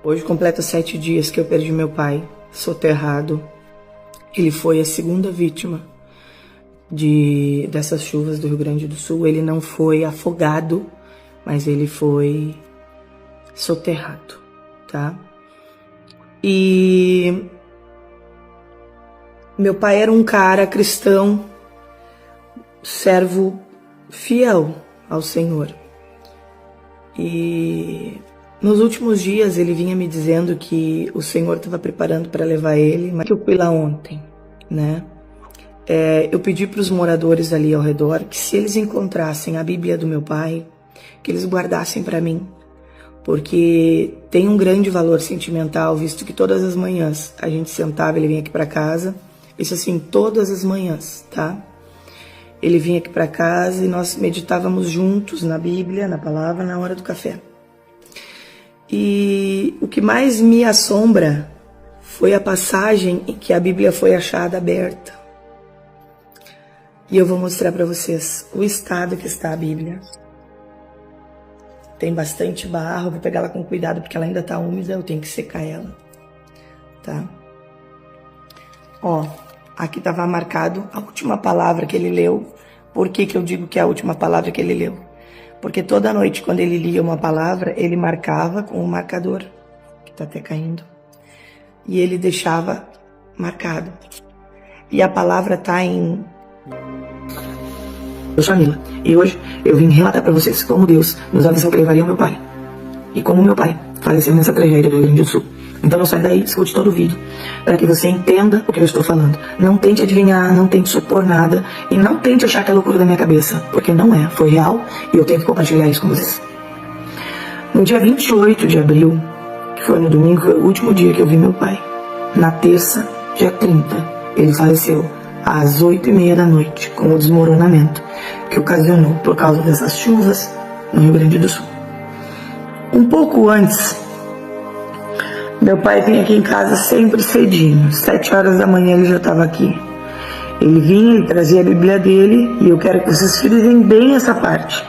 Hoje completa 7 dias que eu perdi meu pai, soterrado. Ele foi a segunda vítima dessas chuvas do Rio Grande do Sul. Ele não foi afogado, mas ele foi soterrado, tá? E meu pai era um cara cristão, servo fiel ao Senhor. E nos últimos dias ele vinha me dizendo que o Senhor estava preparando para levar ele, mas eu fui lá ontem, né? Eu pedi para os moradores ali ao redor que se eles encontrassem a Bíblia do meu pai, que eles guardassem para mim, porque tem um grande valor sentimental, visto que todas as manhãs a gente sentava, ele vinha aqui para casa, isso assim, todas as manhãs, tá? Ele vinha aqui para casa e nós meditávamos juntos na Bíblia, na palavra, na hora do café. E o que mais me assombra foi a passagem em que a Bíblia foi achada aberta. E eu vou mostrar para vocês o estado que está a Bíblia. Tem bastante barro, vou pegar ela com cuidado porque ela ainda está úmida, eu tenho que secar ela, tá? Ó, aqui estava marcado a última palavra que ele leu. Por que que eu digo que é a última palavra que ele leu? Porque toda noite, quando ele lia uma palavra, ele marcava com um marcador, que está até caindo, e ele deixava marcado. E a palavra está em... Eu sou a Mila, e hoje eu vim relatar para vocês como Deus nos avisou que levaria o meu pai. E como meu pai faleceu nessa tragédia do Rio Grande do Sul. Então não sai daí, escute todo o vídeo, para que você entenda o que eu estou falando. Não tente adivinhar, não tente supor nada, e não tente achar que é loucura da minha cabeça, porque não é, foi real, e eu tenho que compartilhar isso com vocês. No dia 28 de abril, que foi no domingo, foi o último dia que eu vi meu pai. Na terça, dia 30, ele faleceu às 8h30 da noite, com o desmoronamento que ocasionou por causa dessas chuvas no Rio Grande do Sul. Um pouco antes, meu pai vinha aqui em casa sempre cedinho, 7 horas da manhã ele já estava aqui. Ele vinha, ele trazia a Bíblia dele, e eu quero que vocês frisem bem essa parte.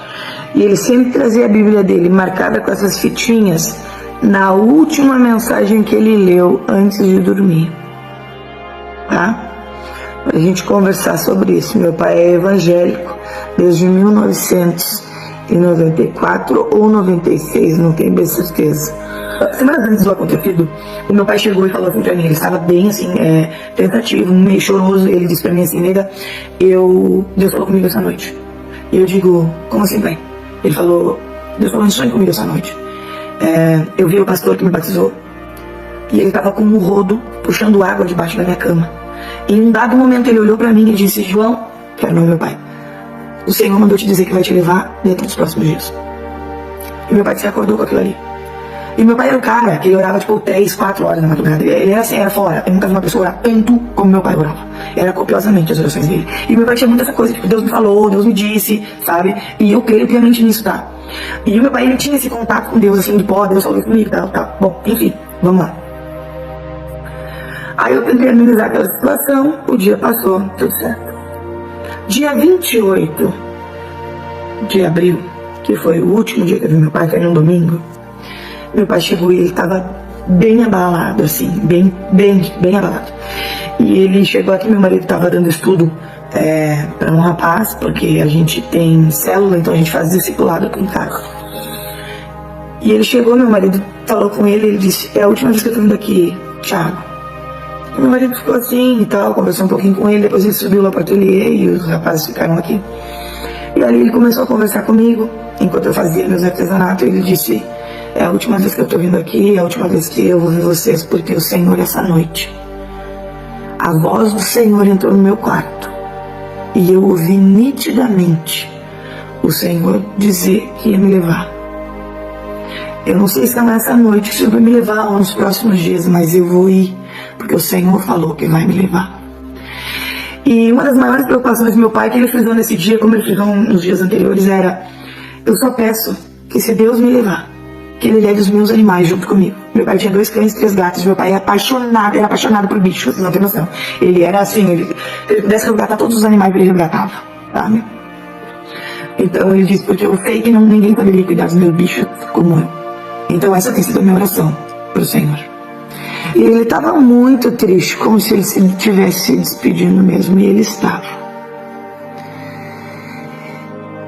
E ele sempre trazia a Bíblia dele, marcada com essas fitinhas, na última mensagem que ele leu antes de dormir. Tá? Pra gente conversar sobre isso. Meu pai é evangélico desde 1994 ou 96, não tenho bem certeza. Semanas antes do acontecido, o meu pai chegou e falou assim pra mim, ele estava bem assim, tentativo, meio choroso, ele disse pra mim assim, nega, Deus falou comigo essa noite. E eu digo, como assim, pai? Ele falou, Deus falou em sonho comigo essa noite. Eu vi o pastor que me batizou, e ele estava com um rodo, puxando água debaixo da minha cama. E em um dado momento ele olhou pra mim e disse, João, que era o nome do meu pai, o Senhor mandou te dizer que vai te levar dentro dos próximos dias. E meu pai se acordou com aquilo ali. E meu pai era um cara que ele orava tipo 3, 4 horas na madrugada. Ele era assim, era fora. Eu nunca vi uma pessoa orar tanto como meu pai orava. Era copiosamente as orações dele. E meu pai tinha muita essa coisa, tipo, Deus me falou, Deus me disse, sabe? E eu creio piamente nisso, tá? E o meu pai, ele tinha esse contato com Deus, assim, de pó, Deus falou comigo, tal. Bom, enfim, vamos lá. Aí eu tentei analisar aquela situação, o dia passou, tudo certo. Dia 28 de abril, que foi o último dia que eu vi meu pai, foi num domingo, meu pai chegou e ele estava bem abalado, assim, bem abalado. E ele chegou aqui, meu marido estava dando estudo para um rapaz, porque a gente tem célula, então a gente faz discipulado aqui em casa. E ele chegou, meu marido falou com ele, ele disse, é a última vez que eu tô vindo aqui, Thiago. E meu marido ficou assim e tal, conversou um pouquinho com ele, depois ele subiu lá para o ateliê e os rapazes ficaram aqui. E ali ele começou a conversar comigo, enquanto eu fazia meus artesanatos, ele disse, é a última vez que eu tô vindo aqui, é a última vez que eu vou ver vocês, porque o Senhor, essa noite, a voz do Senhor entrou no meu quarto, e eu ouvi nitidamente o Senhor dizer que ia me levar. Eu não sei se é nessa noite que o Senhor vai me levar ou nos próximos dias, mas eu vou ir, porque o Senhor falou que vai me levar. E uma das maiores preocupações do meu pai, que ele frisou nesse dia, como ele frisou nos dias anteriores, era, eu só peço que se Deus me levar, que ele leve os meus animais junto comigo. Meu pai tinha 2 cães e 3 gatos, meu pai era apaixonado por bichos, vocês não tem noção. Ele era assim, ele pudesse resgatar todos os animais, ele resgatava, sabe? Então ele disse, porque eu sei que ninguém poderia cuidar dos meus bichos como eu. Então essa tem sido a minha oração. para o Senhor. E ele estava muito triste, como se ele estivesse se despedindo mesmo, e ele estava.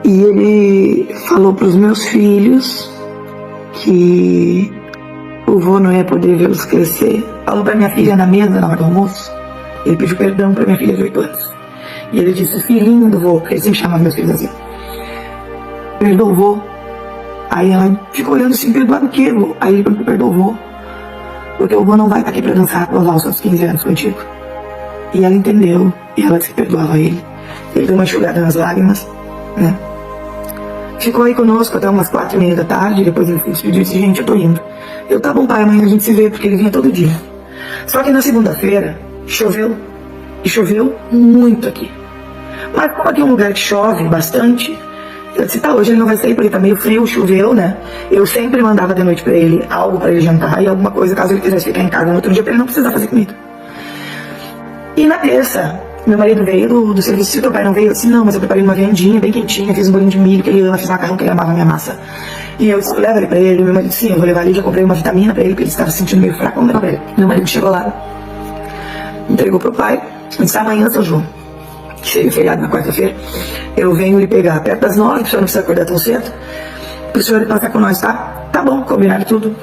E ele falou para os meus filhos que o vô não ia poder vê-los crescer. Falou para minha filha na mesa, na hora do almoço. Ele pediu perdão para minha filha de 8 anos. E ele disse, filhinho do vô, porque ele sempre chamava meus filhos assim, perdoa o vô. Aí ela ficou olhando assim, perdoar o quê, vô? Aí ele perdoa o vô, porque o vô não vai estar aqui para dançar, para os seus 15 anos contigo. E ela entendeu, e ela se perdoava a ele. Ele deu uma enxugada nas lágrimas, né? Ficou aí conosco até umas 4h30 da tarde, depois ele se despediu e disse, gente, eu tô indo. Eu, tá bom, pai, amanhã a gente se vê, porque ele vinha todo dia. Só que na segunda-feira, choveu, e choveu muito aqui. Mas como aqui é um lugar que chove bastante, eu disse, tá, hoje ele não vai sair porque tá meio frio, choveu, né? Eu sempre mandava de noite pra ele algo pra ele jantar e alguma coisa, caso ele quisesse ficar em casa no outro dia, pra ele não precisar fazer comida. E na terça, meu marido veio do serviço, se teu pai não veio, eu disse, não, mas eu preparei uma viandinha bem quentinha, fiz um bolinho de milho que ele ama, fiz macarrão que ele amava a minha massa. E eu disse, leva ele pra ele, meu marido disse, sim, eu vou levar ali, já comprei uma vitamina pra ele, porque ele estava se sentindo meio fraco, vamos levar pra ele. Meu marido chegou lá, entregou pro pai, disse, amanhã, São João, que seria feriado na quarta-feira, eu venho lhe pegar perto das 9, o senhor não precisa acordar tão cedo, pro senhor passar com nós, tá? Tá bom, combinado tudo.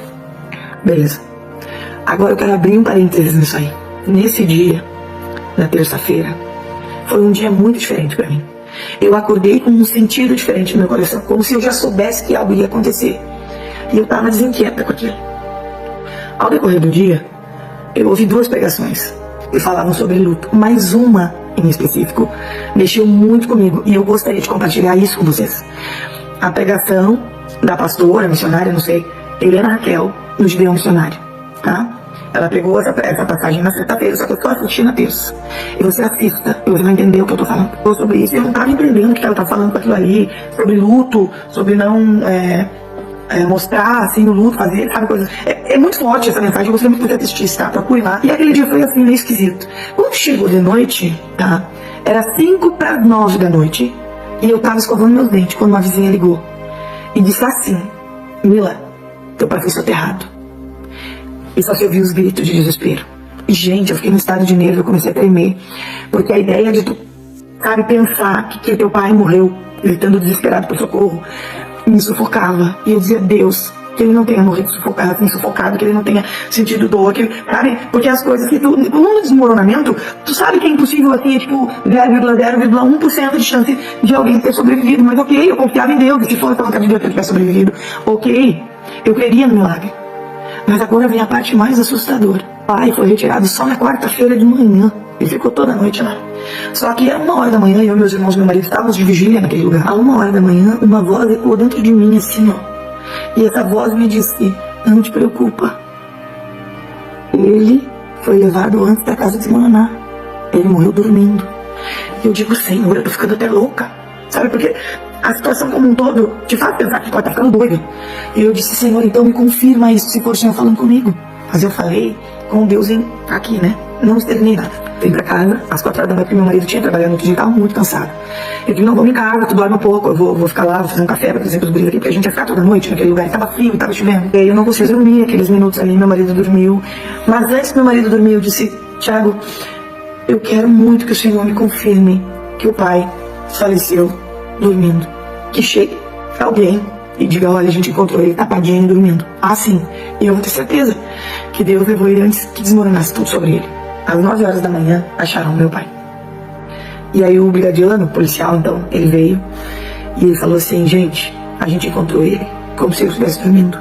Beleza. Agora eu quero abrir um parênteses nisso aí. Nesse dia, na terça-feira, foi um dia muito diferente pra mim. Eu acordei com um sentido diferente no meu coração, como se eu já soubesse que algo ia acontecer. E eu tava desinquieta com aquilo. Ao decorrer do dia, eu ouvi 2 pregações que falavam sobre luto, mas uma em específico mexeu muito comigo e eu gostaria de compartilhar isso com vocês. A pregação da pastora, missionária, não sei, Helena Raquel, no Gideão Missionário, tá? Ela pegou essa passagem na sexta-feira, só que eu tô assistindo a terça. E você assista, e você vai entender o que eu tô falando. Eu sobre isso, eu não tava entendendo o que ela tá falando com aquilo ali, sobre luto, sobre não mostrar, assim, o luto, fazer, sabe, coisas. É muito forte essa mensagem, eu gostaria muito de você assistir, tá? Procure lá. E aquele dia foi, assim, meio esquisito. Quando chegou de noite, tá? Era 8:55 da noite, e eu tava escovando meus dentes, quando uma vizinha ligou. E disse assim, Mila, teu pai foi soterrado. E só se ouviu os gritos de desespero. E, gente, eu fiquei no estado de nervo, eu comecei a tremer. Porque a ideia de tu, sabe, pensar que teu pai morreu, gritando desesperado por socorro, me sufocava. E eu dizia, Deus, que ele não tenha morrido sufocado, que ele não tenha sentido dor, que, sabe? Porque as coisas que tu, no desmoronamento, tu sabe que é impossível, assim, é tipo 0,0,1% de chance de alguém ter sobrevivido. Mas ok, eu confiava em Deus, e se fosse a vontade de Deus que ele tivesse sobrevivido, ok, eu creria no milagre. Mas agora vem a parte mais assustadora. O pai foi retirado só na quarta-feira de manhã. Ele ficou toda a noite lá. Só que era 1h da manhã, eu, meus irmãos e meu marido estávamos de vigília naquele lugar. A 1h da manhã, uma voz ecoou dentro de mim assim, ó. E essa voz me disse, não te preocupa. Ele foi levado antes da casa desmoronar. Ele morreu dormindo. E eu digo, Senhor, eu tô ficando até louca. Sabe, porque a situação como um todo te faz pensar que tu pode estar ficando doida. E eu disse, Senhor, então me confirma isso, se for o Senhor falando comigo. Mas eu falei com Deus aqui, né? Não externei nada. Vim pra casa, às 4h da manhã, porque meu marido tinha trabalhado no outro dia, estava muito cansado. Eu disse, não, vamos em casa, tu dorme um pouco, eu vou ficar lá, vou fazer um café, por exemplo, os guris aqui, porque a gente ia ficar toda noite naquele lugar, estava frio, estava chovendo. E aí eu não consegui dormir aqueles minutos ali, meu marido dormiu. Mas antes que meu marido dormir, eu disse, Thiago, eu quero muito que o Senhor me confirme que o pai faleceu dormindo. Que chegue alguém e diga, olha, a gente encontrou ele tapadinho dormindo. Ah, sim. E eu vou ter certeza que Deus levou ele antes que desmoronasse tudo sobre ele. Às 9h da manhã, acharam meu pai. E aí o brigadiano, o policial, então, ele veio e ele falou assim, gente, a gente encontrou ele como se ele estivesse dormindo.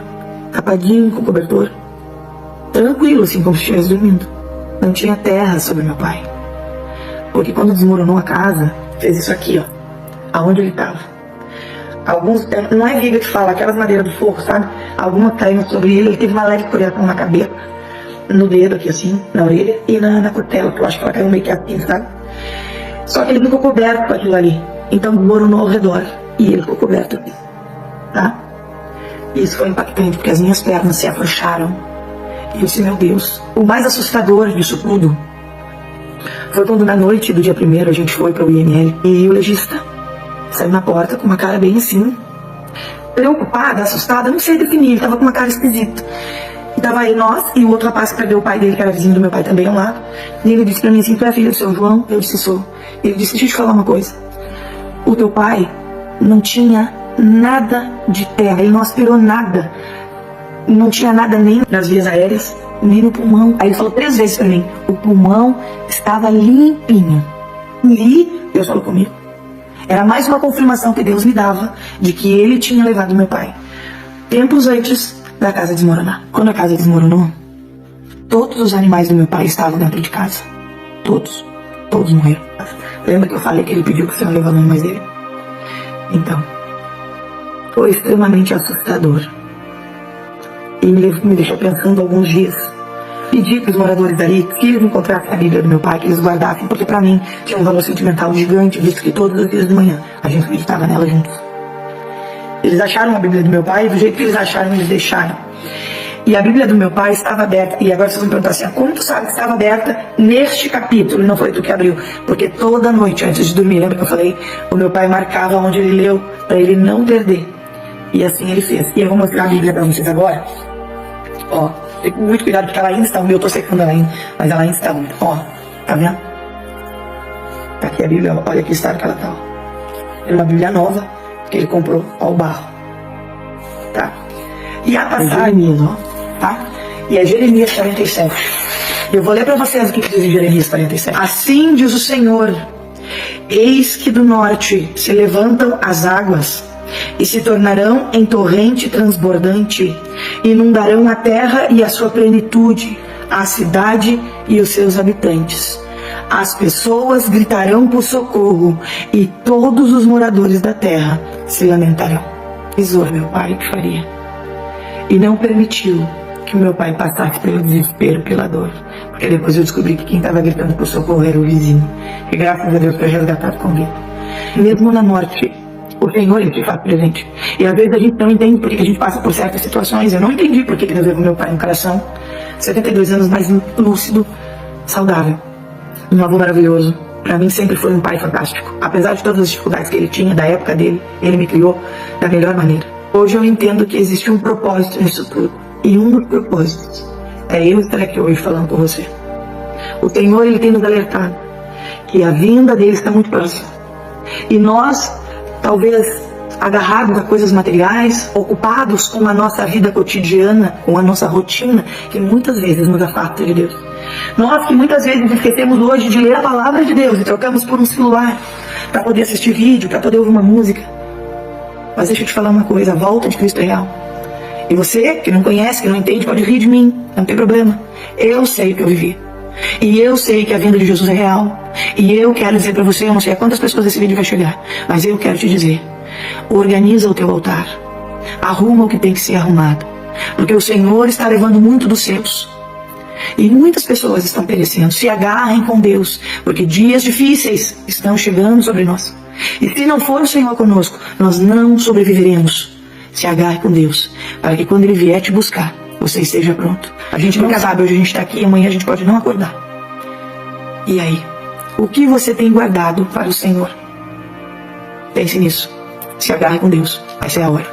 Tapadinho, com cobertor. Tranquilo, assim, como se estivesse dormindo. Não tinha terra sobre meu pai. Porque quando desmoronou a casa, fez isso aqui, ó. Aonde ele estava. Alguns, não é viga que fala, aquelas madeiras do forro, sabe? Alguma caiu sobre ele teve uma leve coriação na cabeça, no dedo aqui assim, na orelha e na costela, que eu acho que ela caiu meio que assim, sabe? Só que ele ficou coberto com aquilo ali, então desmoronou ao redor e ele ficou coberto aqui, tá? E isso foi impactante, porque as minhas pernas se afrouxaram. E eu disse, meu Deus, o mais assustador disso tudo foi quando na noite do dia 1º a gente foi para o IML e o legista saiu na porta com uma cara bem assim, preocupada, assustada, não sei definir, ele tava com uma cara esquisita. E tava aí nós e o outro rapaz que perdeu o pai dele, que era vizinho do meu pai também, ao lado. E ele disse pra mim assim: tu é filha do seu João? Eu disse: sou. Ele disse: deixa eu te falar uma coisa. O teu pai não tinha nada de terra, ele não aspirou nada. Não tinha nada nem nas vias aéreas, nem no pulmão. Aí ele falou 3 vezes pra mim: o pulmão estava limpinho. E Deus falou comigo. Era mais uma confirmação que Deus me dava de que ele tinha levado meu pai tempos antes da casa desmoronar. Quando a casa desmoronou, todos os animais do meu pai estavam dentro de casa. Todos morreram. Lembra que eu falei que ele pediu que o Senhor levar os animais dele? Então, foi extremamente assustador. E me deixou pensando alguns dias. Pedi para os moradores dali que eles encontrassem a Bíblia do meu pai, que eles guardassem, porque para mim tinha um valor sentimental gigante, visto que todos os dias de manhã a gente meditava nela juntos. Eles acharam a Bíblia do meu pai, e do jeito que eles acharam, eles deixaram. E a Bíblia do meu pai estava aberta. E agora vocês vão me perguntar assim: como tu sabe que estava aberta neste capítulo? Não foi tu que abriu. Porque toda noite, antes de dormir, lembra que eu falei? O meu pai marcava onde ele leu, para ele não perder. E assim ele fez. E eu vou mostrar a Bíblia para vocês agora. Ó, tem muito cuidado porque ela ainda está úmida. Eu tô secando ela ainda, mas ela ainda está úmida. Ó, tá vendo? Tá aqui a Bíblia, olha que estado que ela tá. Ó. É uma Bíblia nova que ele comprou ao barro. Tá? E a passagem, ó, tá? E é Jeremias 47. Eu vou ler para vocês o que diz em Jeremias 47. Assim diz o Senhor: eis que do norte se levantam as águas e se tornarão em torrente transbordante, inundarão a terra e a sua plenitude, a cidade e os seus habitantes. As pessoas gritarão por socorro e todos os moradores da terra se lamentarão. Avisou meu pai que faria e não permitiu que meu pai passasse pelo desespero, pela dor, porque depois eu descobri que quem estava gritando por socorro era o vizinho, e graças a Deus foi resgatado com vida. Mesmo na morte, o Senhor ele te faz presente. E às vezes a gente não entende porque a gente passa por certas situações. Eu não entendi porque Deus levou meu pai no coração. 72 anos mais lúcido, saudável, um avô maravilhoso. Para mim sempre foi um pai fantástico. Apesar de todas as dificuldades que ele tinha da época dele, ele me criou da melhor maneira. Hoje eu entendo que existe um propósito nisso tudo. E um dos propósitos é eu estar aqui hoje falando com você. O Senhor ele tem nos alertado que a vinda dele está muito próxima. E nós, talvez agarrados a coisas materiais, ocupados com a nossa vida cotidiana, com a nossa rotina, que muitas vezes nos afasta de Deus. Nós que muitas vezes esquecemos hoje de ler a palavra de Deus e trocamos por um celular para poder assistir vídeo, para poder ouvir uma música. Mas deixa eu te falar uma coisa: a volta de Cristo é real. E você que não conhece, que não entende, pode rir de mim, não tem problema. Eu sei o que eu vivi. E eu sei que a vinda de Jesus é real. E eu quero dizer para você, eu não sei a quantas pessoas esse vídeo vai chegar, mas eu quero te dizer: organiza o teu altar, arruma o que tem que ser arrumado, porque o Senhor está levando muito dos seus. E muitas pessoas estão perecendo. Se agarrem com Deus, porque dias difíceis estão chegando sobre nós. E se não for o Senhor conosco, nós não sobreviveremos. Se agarre com Deus, para que quando Ele vier te buscar, você esteja pronto. A gente nunca sabe, hoje a gente está aqui, amanhã a gente pode não acordar. E aí, o que você tem guardado para o Senhor? Pense nisso. Se agarre com Deus, vai ser a hora.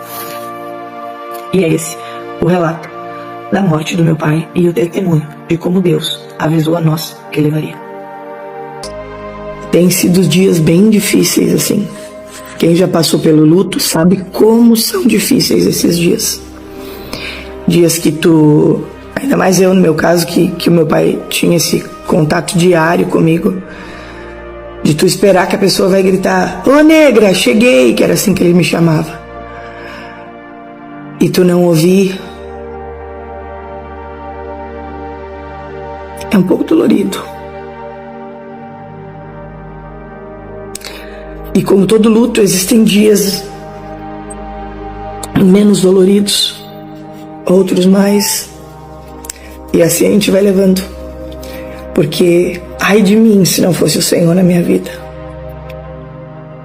E é esse o relato da morte do meu pai e o testemunho de como Deus avisou a nós que levaria. Tem sido dias bem difíceis assim. Quem já passou pelo luto sabe como são difíceis esses dias. Dias que tu, ainda mais eu no meu caso, que o meu pai tinha esse contato diário comigo, de tu esperar que a pessoa vai gritar: ô negra, cheguei, que era assim que ele me chamava, e tu não ouvir. É um pouco dolorido. E como todo luto, existem dias menos doloridos, outros mais. E assim a gente vai levando. Porque, ai de mim se não fosse o Senhor na minha vida.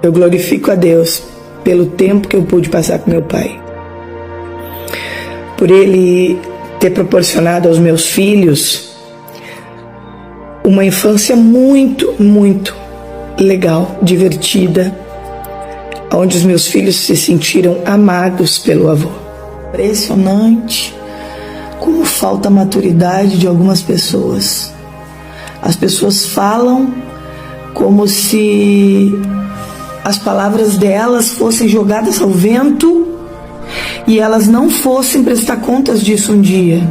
Eu glorifico a Deus pelo tempo que eu pude passar com meu pai. Por Ele ter proporcionado aos meus filhos uma infância muito, muito legal, divertida, onde os meus filhos se sentiram amados pelo avô. Impressionante como falta maturidade de algumas pessoas. As pessoas falam como se as palavras delas fossem jogadas ao vento e elas não fossem prestar contas disso um dia.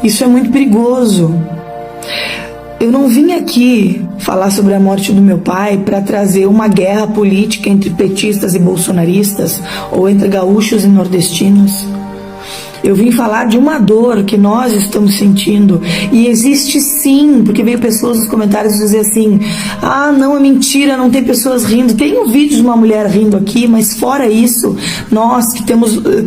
Isso é muito perigoso. Eu não vim aqui falar sobre a morte do meu pai para trazer uma guerra política entre petistas e bolsonaristas ou entre gaúchos e nordestinos. Eu vim falar de uma dor que nós estamos sentindo, e existe sim, porque veio pessoas nos comentários dizer assim: ah, não, é mentira, não tem pessoas rindo. Tem um vídeo de uma mulher rindo aqui, mas fora isso, nós que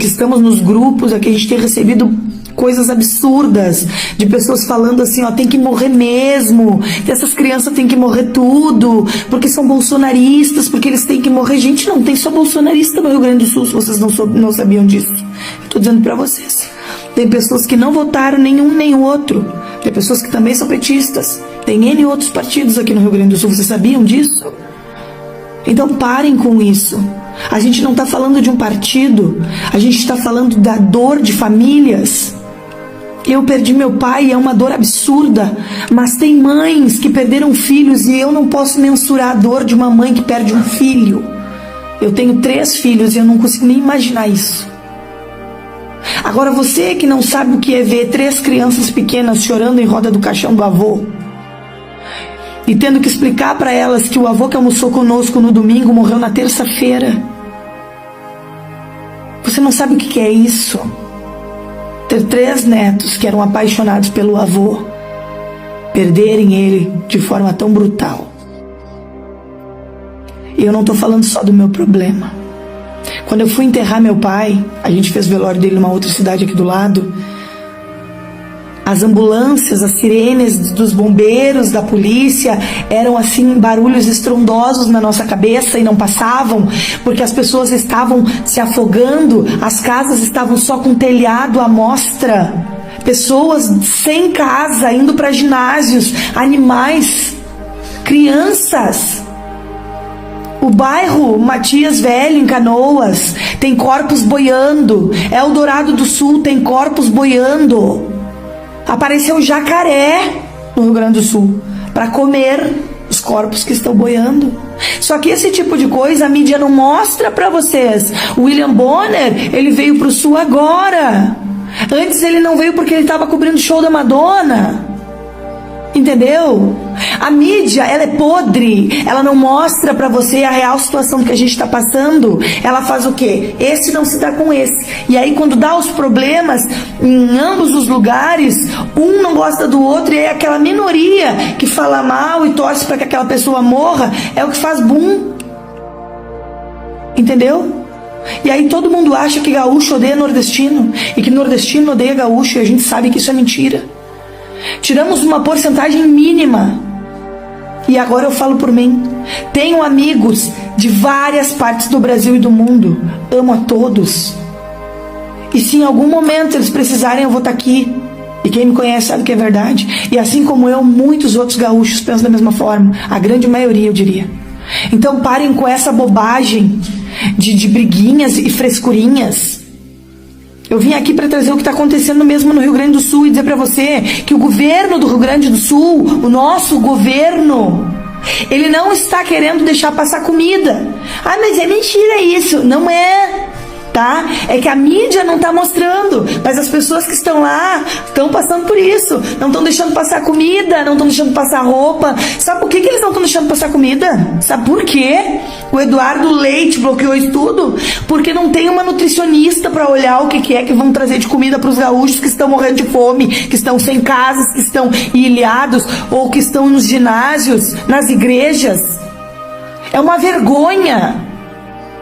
estamos nos grupos aqui, a gente tem recebido coisas absurdas, de pessoas falando assim, ó, tem que morrer mesmo, essas crianças têm que morrer tudo, porque são bolsonaristas, porque eles têm que morrer. Gente, não tem só bolsonarista no Rio Grande do Sul, se vocês não sabiam disso. Estou dizendo para vocês. Tem pessoas que não votaram nenhum nem o outro. Tem pessoas que também são petistas. Tem N outros partidos aqui no Rio Grande do Sul. Vocês sabiam disso? Então parem com isso. A gente não está falando de um partido. A gente está falando da dor de famílias. Eu perdi meu pai e é uma dor absurda. Mas tem mães que perderam filhos e eu não posso mensurar a dor de uma mãe que perde um filho. Eu tenho 3 filhos e eu não consigo nem imaginar isso. Agora, você que não sabe o que é ver 3 crianças pequenas chorando em roda do caixão do avô e tendo que explicar para elas que o avô que almoçou conosco no domingo morreu na terça-feira. Você não sabe o que é isso? Ter 3 netos que eram apaixonados pelo avô perderem ele de forma tão brutal. E eu não estou falando só do meu problema. Quando eu fui enterrar meu pai, a gente fez velório dele numa outra cidade aqui do lado. As ambulâncias, as sirenes dos bombeiros, da polícia, eram assim barulhos estrondosos na nossa cabeça e não passavam, porque as pessoas estavam se afogando, as casas estavam só com telhado à mostra, pessoas sem casa, indo para ginásios, animais, crianças. O bairro Matias Velho, em Canoas, tem corpos boiando. Eldorado do Sul tem corpos boiando. Apareceu jacaré no Rio Grande do Sul para comer os corpos que estão boiando. Só que esse tipo de coisa a mídia não mostra para vocês. O William Bonner, ele veio para o Sul agora. Antes ele não veio porque ele estava cobrindo o show da Madonna. Entendeu? A mídia, ela é podre, ela não mostra pra você a real situação que a gente tá passando. Ela faz o quê? Esse não se dá com esse. E aí quando dá os problemas em ambos os lugares, um não gosta do outro e aí aquela minoria que fala mal e torce pra que aquela pessoa morra é o que faz boom. Entendeu? E aí todo mundo acha que gaúcho odeia nordestino e que nordestino odeia gaúcho, e a gente sabe que isso é mentira. Tiramos uma porcentagem mínima. E agora eu falo por mim. Tenho amigos de várias partes do Brasil e do mundo. Amo a todos. E se em algum momento eles precisarem, eu vou estar aqui. E quem me conhece sabe que é verdade. E assim como eu, muitos outros gaúchos pensam da mesma forma. A grande maioria, eu diria. Então parem com essa bobagem de briguinhas e frescurinhas. Eu vim aqui para trazer o que está acontecendo mesmo no Rio Grande do Sul e dizer para você que o governo do Rio Grande do Sul, o nosso governo, ele não está querendo deixar passar comida. Ah, mas é mentira isso. Não é, tá? É que a mídia não está mostrando, mas as pessoas que estão lá estão passando por isso. Não estão deixando passar comida, não estão deixando passar roupa. Sabe por que eles não estão deixando passar comida? Sabe por quê? O Eduardo Leite bloqueou isso tudo? Porque não tem uma nutricionista para olhar o que é que vão trazer de comida para os gaúchos que estão morrendo de fome, que estão sem casas, que estão ilhados ou que estão nos ginásios, nas igrejas. É uma vergonha.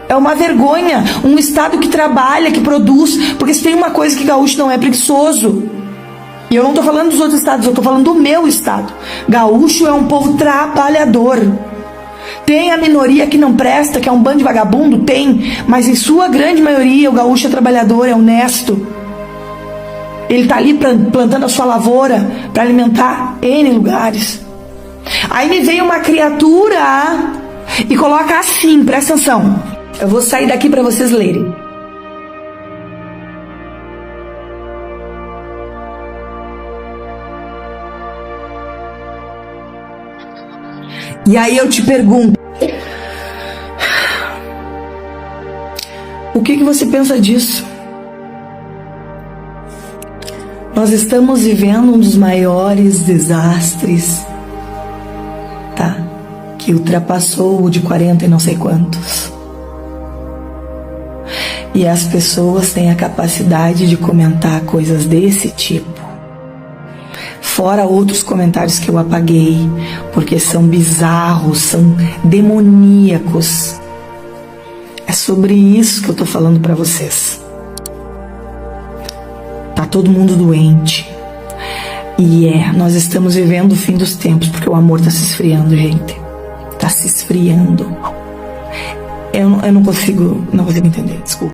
É uma vergonha. Um estado que trabalha, que produz. Porque se tem uma coisa que gaúcho não é preguiçoso. E eu não estou falando dos outros estados, eu estou falando do meu estado. Gaúcho é um povo trabalhador. Tem a minoria que não presta, que é um bando de vagabundo? Tem. Mas em sua grande maioria o gaúcho é trabalhador, é honesto. Ele está ali plantando a sua lavoura para alimentar N lugares. Aí me veio uma criatura e coloca assim, presta atenção. Eu vou sair daqui para vocês lerem. E aí eu te pergunto, o que você pensa disso? Nós estamos vivendo um dos maiores desastres, tá? Que ultrapassou o de 40 e não sei quantos. E as pessoas têm a capacidade de comentar coisas desse tipo. Fora outros comentários que eu apaguei, porque são bizarros, são demoníacos. É sobre isso que eu tô falando pra vocês. Tá todo mundo doente. E nós estamos vivendo o fim dos tempos, porque o amor tá se esfriando, gente. Tá se esfriando. Eu não consigo entender, desculpa.